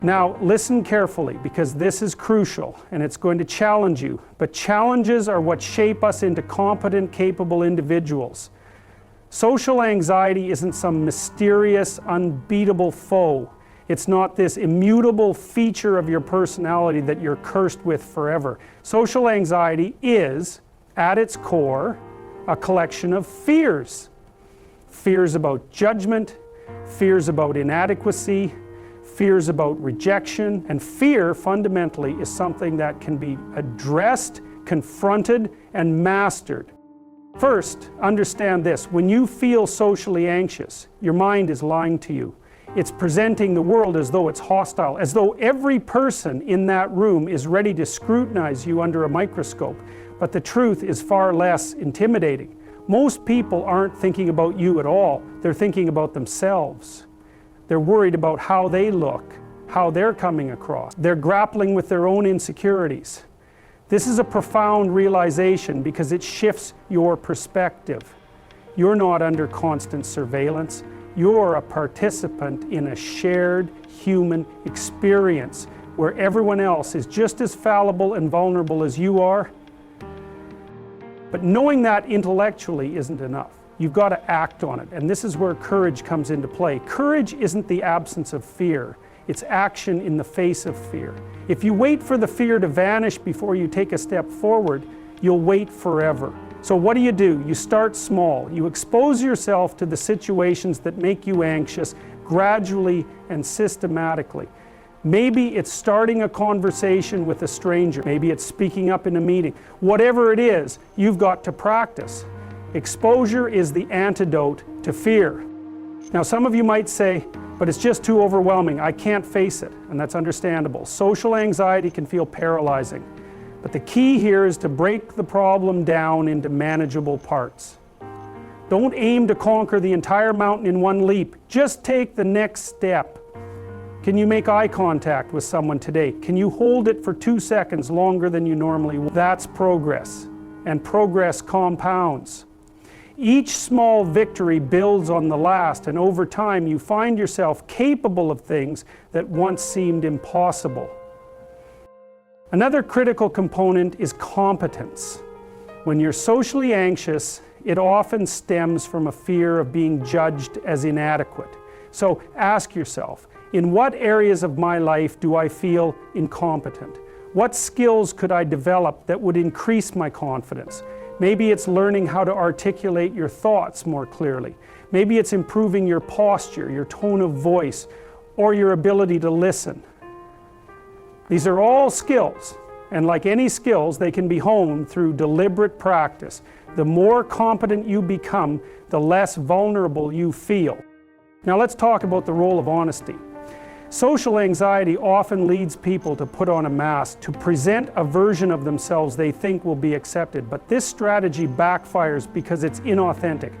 Now, listen carefully, because this is crucial and it's going to challenge you. But challenges are what shape us into competent, capable individuals. Social anxiety isn't some mysterious, unbeatable foe. It's not this immutable feature of your personality that you're cursed with forever. Social anxiety is, at its core, a collection of fears. Fears about judgment, fears about inadequacy, fears about rejection, and fear fundamentally is something that can be addressed, confronted, and mastered. First, understand this: when you feel socially anxious, your mind is lying to you. It's presenting the world as though it's hostile, as though every person in that room is ready to scrutinize you under a microscope. But the truth is far less intimidating. Most people aren't thinking about you at all. They're thinking about themselves. They're worried about how they look, how they're coming across. They're grappling with their own insecurities. This is a profound realization because it shifts your perspective. You're not under constant surveillance. You're a participant in a shared human experience where everyone else is just as fallible and vulnerable as you are. But knowing that intellectually isn't enough. You've got to act on it, and this is where courage comes into play. Courage isn't the absence of fear. It's action in the face of fear. If you wait for the fear to vanish before you take a step forward, you'll wait forever. So what do? You start small. You expose yourself to the situations that make you anxious gradually and systematically. Maybe it's starting a conversation with a stranger. Maybe it's speaking up in a meeting. Whatever it is, you've got to practice. Exposure is the antidote to fear. Now, some of you might say, but it's just too overwhelming. I can't face it, and that's understandable. Social anxiety can feel paralyzing. But the key here is to break the problem down into manageable parts. Don't aim to conquer the entire mountain in one leap. Just take the next step. Can you make eye contact with someone today? Can you hold it for 2 seconds longer than you normally would? That's progress, and progress compounds. Each small victory builds on the last, and over time you find yourself capable of things that once seemed impossible. Another critical component is competence. When you're socially anxious, it often stems from a fear of being judged as inadequate. So ask yourself, in what areas of my life do I feel incompetent? What skills could I develop that would increase my confidence? Maybe it's learning how to articulate your thoughts more clearly. Maybe it's improving your posture, your tone of voice, or your ability to listen. These are all skills, and like any skills, they can be honed through deliberate practice. The more competent you become, the less vulnerable you feel. Now let's talk about the role of honesty. Social anxiety often leads people to put on a mask, to present a version of themselves they think will be accepted. But this strategy backfires because it's inauthentic.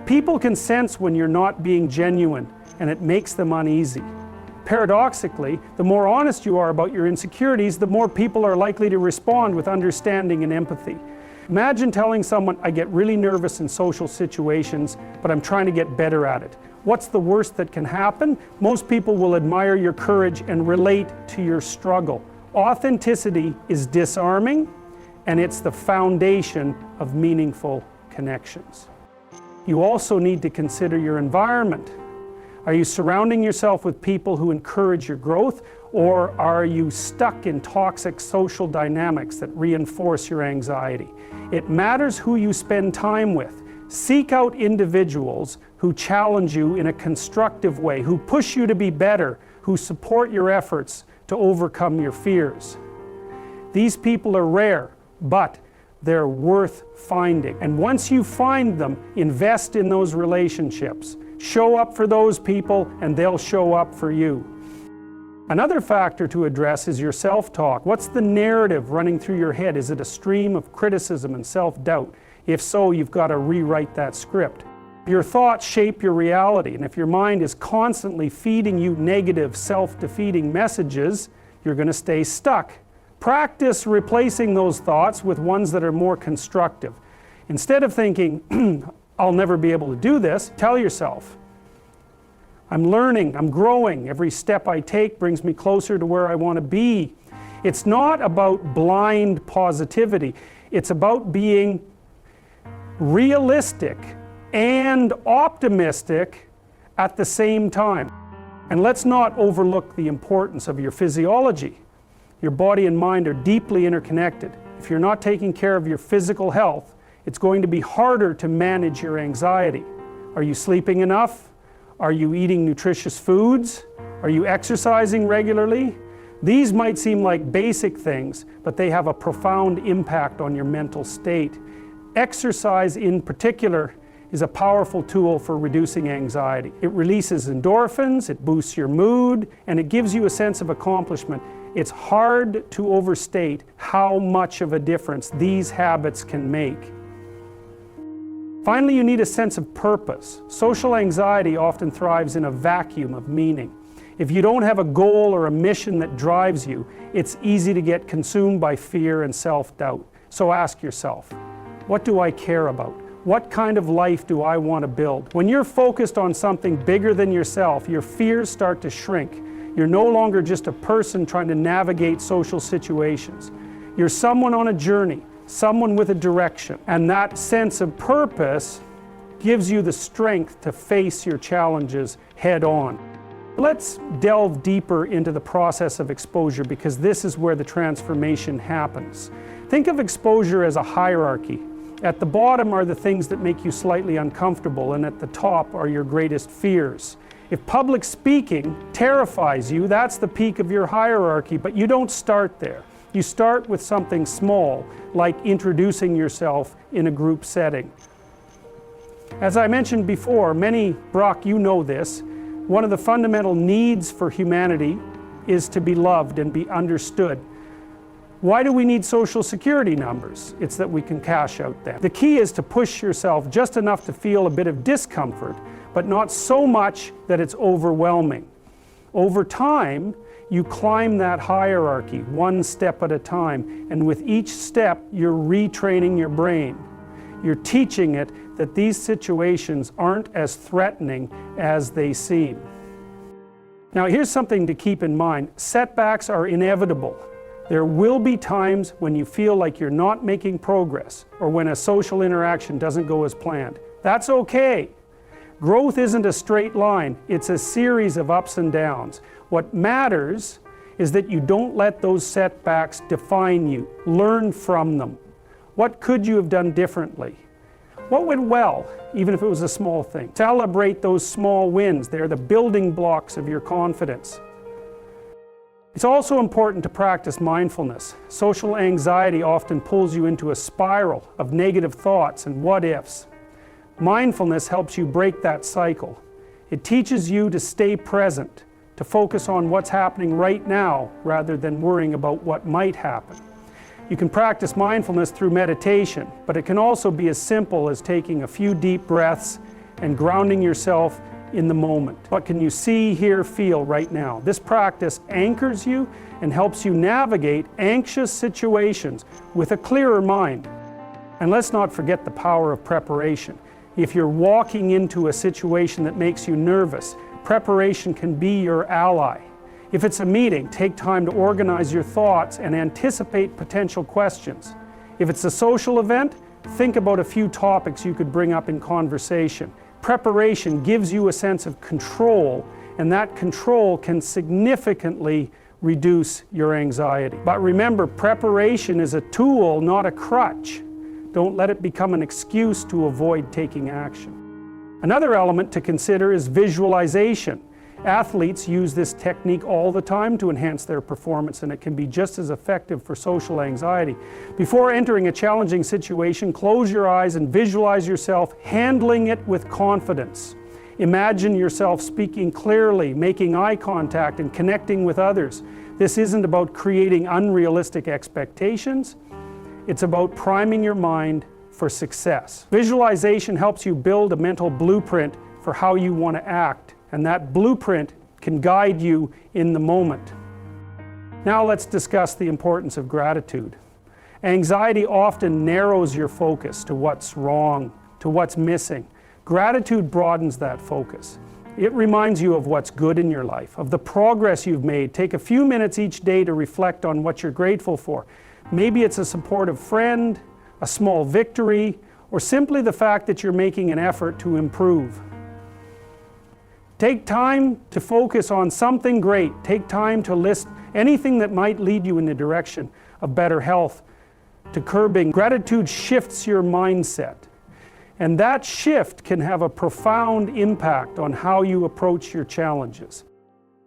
People can sense when you're not being genuine, and it makes them uneasy. Paradoxically, the more honest you are about your insecurities, the more people are likely to respond with understanding and empathy. Imagine telling someone, I get really nervous in social situations, but I'm trying to get better at it. What's the worst that can happen? Most people will admire your courage and relate to your struggle. Authenticity is disarming, and it's the foundation of meaningful connections. You also need to consider your environment. Are you surrounding yourself with people who encourage your growth, or are you stuck in toxic social dynamics that reinforce your anxiety? It matters who you spend time with. Seek out individuals who challenge you in a constructive way, who push you to be better, who support your efforts to overcome your fears. These people are rare, but they're worth finding. And once you find them, invest in those relationships. Show up for those people, and they'll show up for you. Another factor to address is your self-talk. What's the narrative running through your head? Is it a stream of criticism and self-doubt? If so, you've got to rewrite that script. Your thoughts shape your reality, and if your mind is constantly feeding you negative, self-defeating messages, you're going to stay stuck. Practice replacing those thoughts with ones that are more constructive. Instead of thinking, I'll never be able to do this, tell yourself, I'm learning, I'm growing. Every step I take brings me closer to where I want to be. It's not about blind positivity. It's about being realistic and optimistic at the same time. And let's not overlook the importance of your physiology. Your body and mind are deeply interconnected. If you're not taking care of your physical health, it's going to be harder to manage your anxiety. Are you sleeping enough? Are you eating nutritious foods? Are you exercising regularly? These might seem like basic things, but they have a profound impact on your mental state. Exercise in particular is a powerful tool for reducing anxiety. It releases endorphins, it boosts your mood, and it gives you a sense of accomplishment. It's hard to overstate how much of a difference these habits can make. Finally, you need a sense of purpose. Social anxiety often thrives in a vacuum of meaning. If you don't have a goal or a mission that drives you, it's easy to get consumed by fear and self-doubt. So ask yourself, what do I care about? What kind of life do I want to build? When you're focused on something bigger than yourself, your fears start to shrink. You're no longer just a person trying to navigate social situations. You're someone on a journey, someone with a direction. And that sense of purpose gives you the strength to face your challenges head on. Let's delve deeper into the process of exposure, because this is where the transformation happens. Think of exposure as a hierarchy. At the bottom are the things that make you slightly uncomfortable, and at the top are your greatest fears. If public speaking terrifies you, that's the peak of your hierarchy, but you don't start there. You start with something small, like introducing yourself in a group setting. As I mentioned before, Brock, you know this, one of the fundamental needs for humanity is to be loved and be understood. Why do we need social security numbers? It's that we can cash out them. The key is to push yourself just enough to feel a bit of discomfort, but not so much that it's overwhelming. Over time, you climb that hierarchy one step at a time, and with each step, you're retraining your brain. You're teaching it that these situations aren't as threatening as they seem. Now, here's something to keep in mind. Setbacks are inevitable. There will be times when you feel like you're not making progress, or when a social interaction doesn't go as planned. That's okay. Growth isn't a straight line. It's a series of ups and downs. What matters is that you don't let those setbacks define you. Learn from them. What could you have done differently? What went well, even if it was a small thing? Celebrate those small wins. They're the building blocks of your confidence. It's also important to practice mindfulness. Social anxiety often pulls you into a spiral of negative thoughts and what-ifs. Mindfulness helps you break that cycle. It teaches you to stay present, to focus on what's happening right now rather than worrying about what might happen. You can practice mindfulness through meditation, but it can also be as simple as taking a few deep breaths and grounding yourself in the moment. What can you see, hear, feel right now? This practice anchors you and helps you navigate anxious situations with a clearer mind. And let's not forget the power of preparation. If you're walking into a situation that makes you nervous, preparation can be your ally. If it's a meeting, take time to organize your thoughts and anticipate potential questions. If it's a social event, think about a few topics you could bring up in conversation. Preparation gives you a sense of control, and that control can significantly reduce your anxiety. But remember, preparation is a tool, not a crutch. Don't let it become an excuse to avoid taking action. Another element to consider is visualization. Athletes use this technique all the time to enhance their performance, and it can be just as effective for social anxiety. Before entering a challenging situation, close your eyes and visualize yourself handling it with confidence. Imagine yourself speaking clearly, making eye contact, and connecting with others. This isn't about creating unrealistic expectations. It's about priming your mind for success. Visualization helps you build a mental blueprint for how you want to act, and that blueprint can guide you in the moment. Now let's discuss the importance of gratitude. Anxiety often narrows your focus to what's wrong, to what's missing. Gratitude broadens that focus. It reminds you of what's good in your life, of the progress you've made. Take a few minutes each day to reflect on what you're grateful for. Maybe it's a supportive friend, a small victory, or simply the fact that you're making an effort to improve. Take time to focus on something great. Take time to list anything that might lead you in the direction of better health, to curbing. Gratitude shifts your mindset. And that shift can have a profound impact on how you approach your challenges.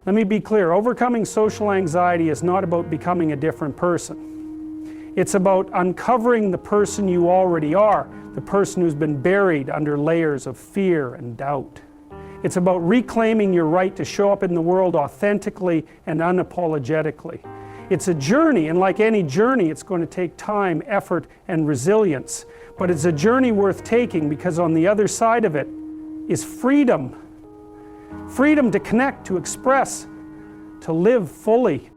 Let me be clear, overcoming social anxiety is not about becoming a different person. It's about uncovering the person you already are, the person who's been buried under layers of fear and doubt. It's about reclaiming your right to show up in the world authentically and unapologetically. It's a journey, and like any journey, it's going to take time, effort, and resilience. But it's a journey worth taking because on the other side of it is freedom. Freedom to connect, to express, to live fully.